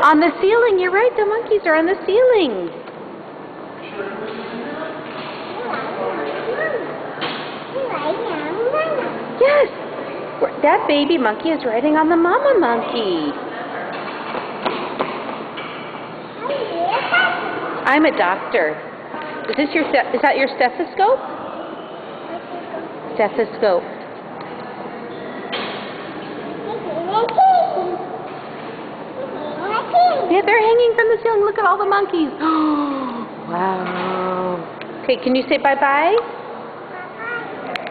On the ceiling, you're right, the monkeys are on the ceiling. Yes, that baby monkey is riding on the mama monkey. I'm a doctor. Is that your stethoscope? Stethoscope. Yeah, they're hanging from the ceiling. Look at all the monkeys. Wow. Okay, can you say bye-bye?